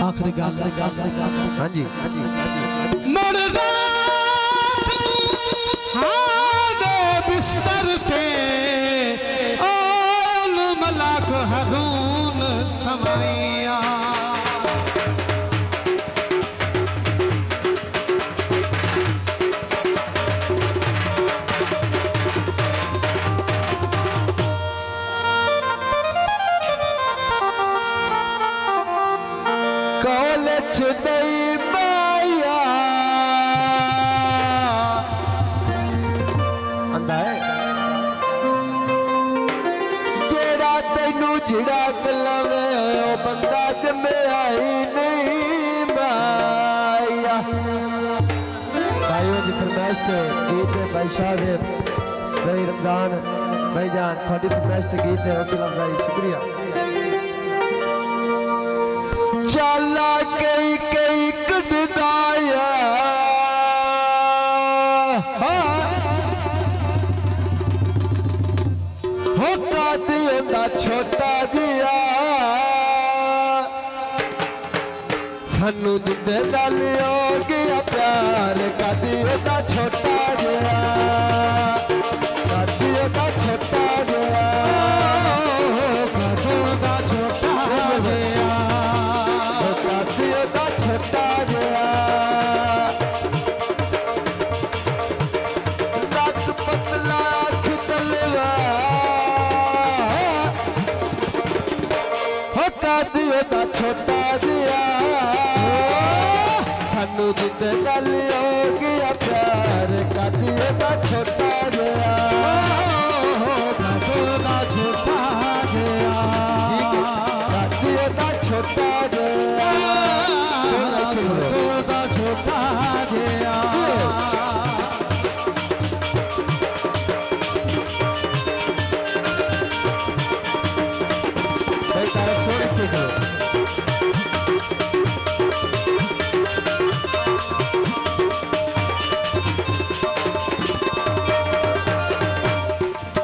आखिरी गल हाँ जी मरदा हादे बिस्तर पे आल मलाक हरून समाइया कॉलेज नहीं माया आंदा है जेड़ा तेनू जिड़ा लवे ओ बंदा जम्मिया ही नहीं माया। भाइयों जी फरमाइश ते गीत है भाई शाहदेव भाई रमजान भाई जान थोड़ी फरमाइश ते गीत है वसीला भाई शुक्रिया। चाला कई कई कटदाया हो कादी होंदा छोटा जिया सानू जिंदे नाल हो गया प्यार कादी होंदा छोटा जिया कादी होंदा छोटा जिया कादी होंदा छोटा जिया छोटा गया रत पतला अख तलवा हो कादियो दा छोटा गया सानू जिंदे गल हो गया प्यार कादियो दा छोटा गया कादियो दा छोटा गया कादियो दा छोटा गया छोटा गया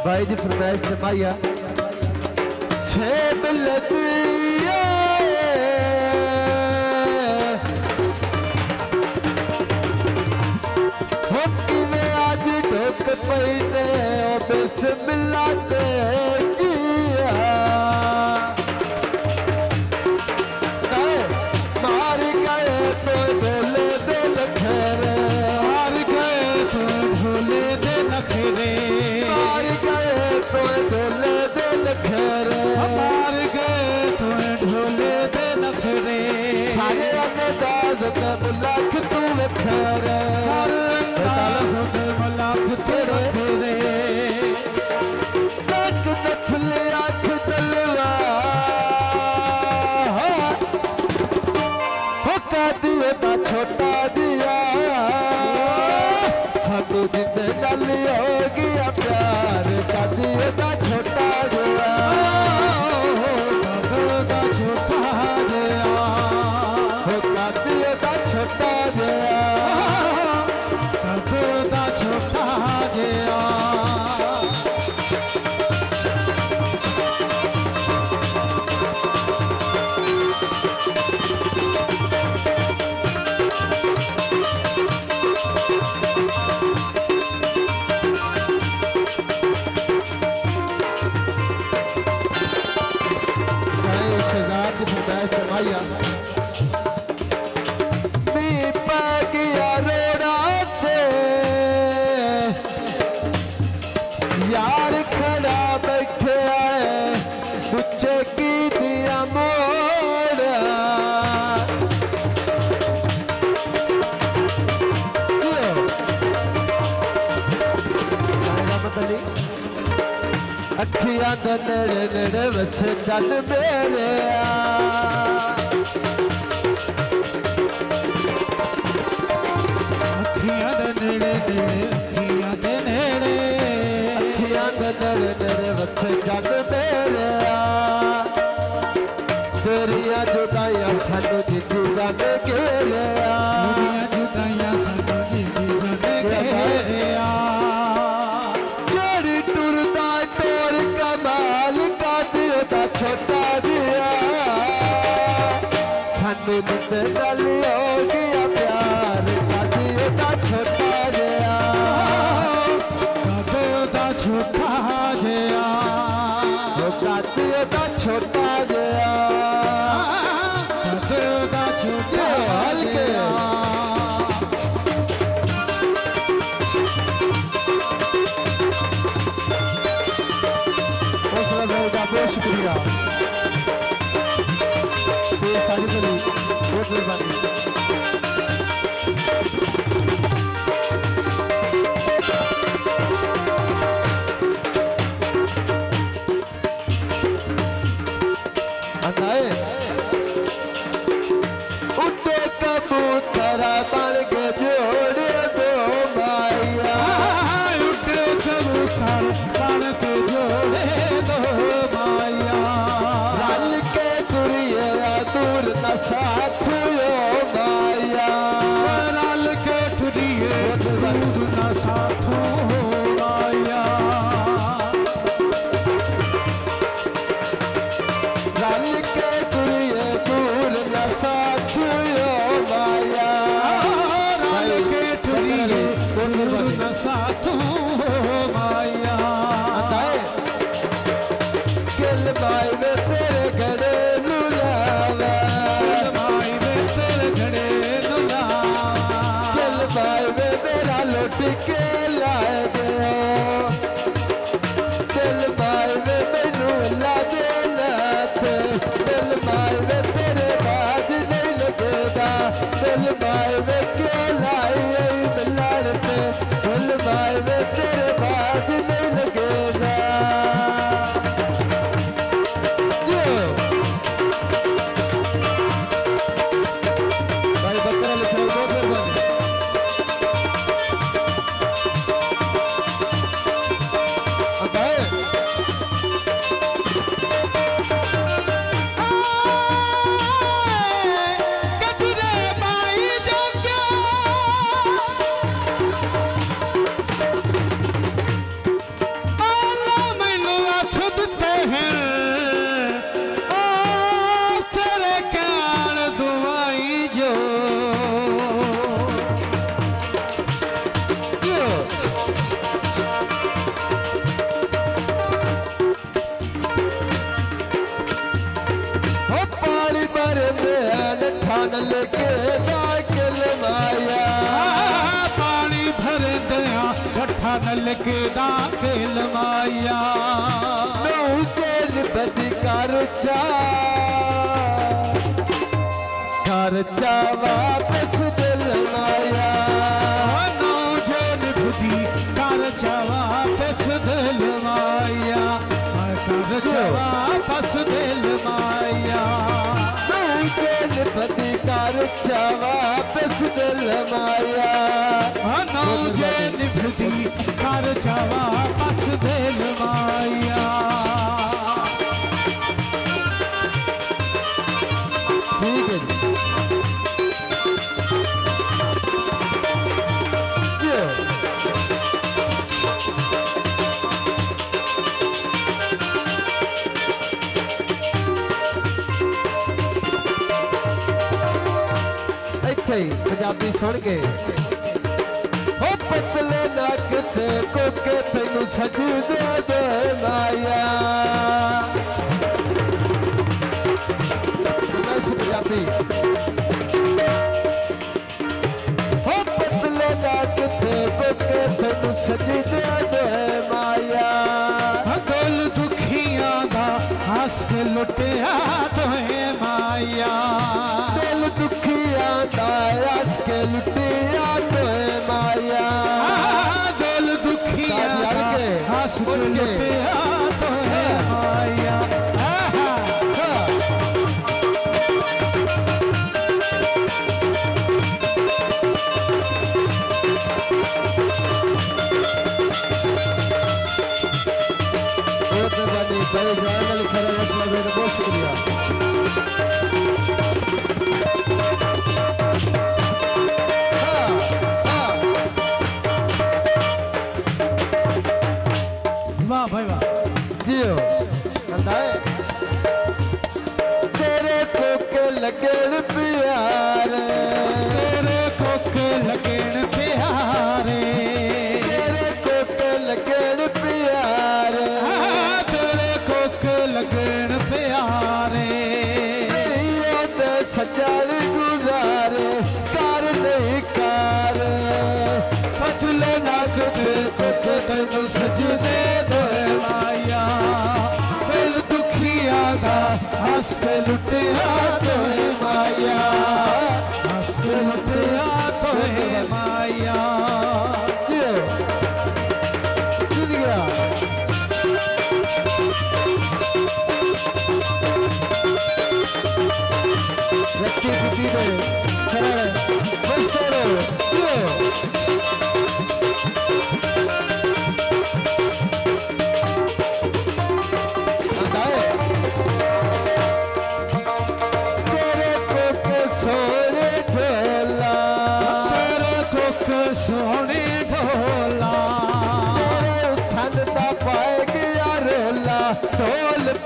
भाई जी फरमाइश ते माया सेब लदिया पैने बिस्मिल्लाह ते किया मार गए तो ढोले दे नखरे मार गए तो ढोले दे नखरे मार गए तो ढोले दे नखरे मार गए तो ढोले दे नखरे सारे अंदाज ते मुलाक तू नखरे सारे अंदाज ते मुलाक तेरे तेरे तक नफले आँख तलवा हो कादियो दा छोटा जिया सानू जिंदे गल हो गया प्यार कादियो दा छोटा जिया कादियो दा छोटा जिया हो कादियो दा छोटा जिया कादियो दा छोटा जिया यार खड़ा बैठे उच्चे की दिया मोड़ा अखियां तो नेड़े नेड़े बस चल मेरे अखियां दे नेड़े नेड़े अखियां दे नेड़े अखियां तो नेड़े नेड़े बस चल मेरे तेरिया जुदाइयां सानू जिंदू जाने घेरिया जुदाइयां सानू जिंदू जाने घेरिया जेड़ी टुरदा टोर कमाल का दियो दा छोटा दिया मेरी ते गल हो गया प्यार कदी दा छोटा जया कदे दा छोटा जया कदी दा छोटा जया कदे दा छोटा जया बहुत शुक्रिया साजिद अली बहुत मेहरबानी उते कबूतरा बन के जोड़े दो माया उते कबूतर बन के जोड़े दो माया रल के दुरिया दूर न साथ यो माया रल के टुरिए दूर न साथ माया रल के दुरिया दूर न साथ यो माया रल के टुरिए दूर न साथ माया किल माई में तेरे घड़े लुलावा माई में तेरे घड़े लुलावा किल माई में मेरा लुट के लाए दो दिल माई में मैनू ला दे लाते दिल माई में तेरे बाज नहीं लगेगा दिल माई में के लाई मिलान पे दिल माई में तेरे बाज नहीं लगेगा ठान लेके दाखिल माया पानी भर दया गठा नल के दाखिल माया नौ जेल बदी कर वापस दिल माया नौ जेल बुद्धि कर वापस दिल माया कर वापस दिल माया पति कर वापस दिल माया नौ जेल बुद्धि कर वापस दिल माया ठीक है पंजाबी सुन के हो पतले नक ते कोके तेनू सजदे दे माया पंजाबी हो पतले नक ते कोके तेनू सजदे दे माया दिल दुखियां दा हस के लुटिया तोहे माया दिल दुखियां दा हस के लुटिया तोहे माया दिल दुखियां दा हस के लुटिया तोहे माया बहुत शुक्रिया वाह भाई वाह जियो तेरे कोके लगे पिया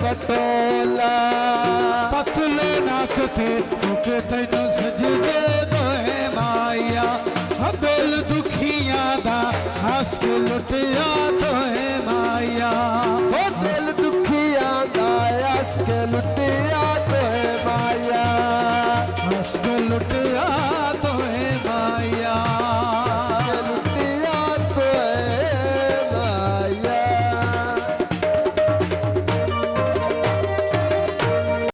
पटोला पतले नाक थे मुके तैनू सजदे दोए माया दिल दुखियां दा हस के लुटिया दोए माया ओ दिल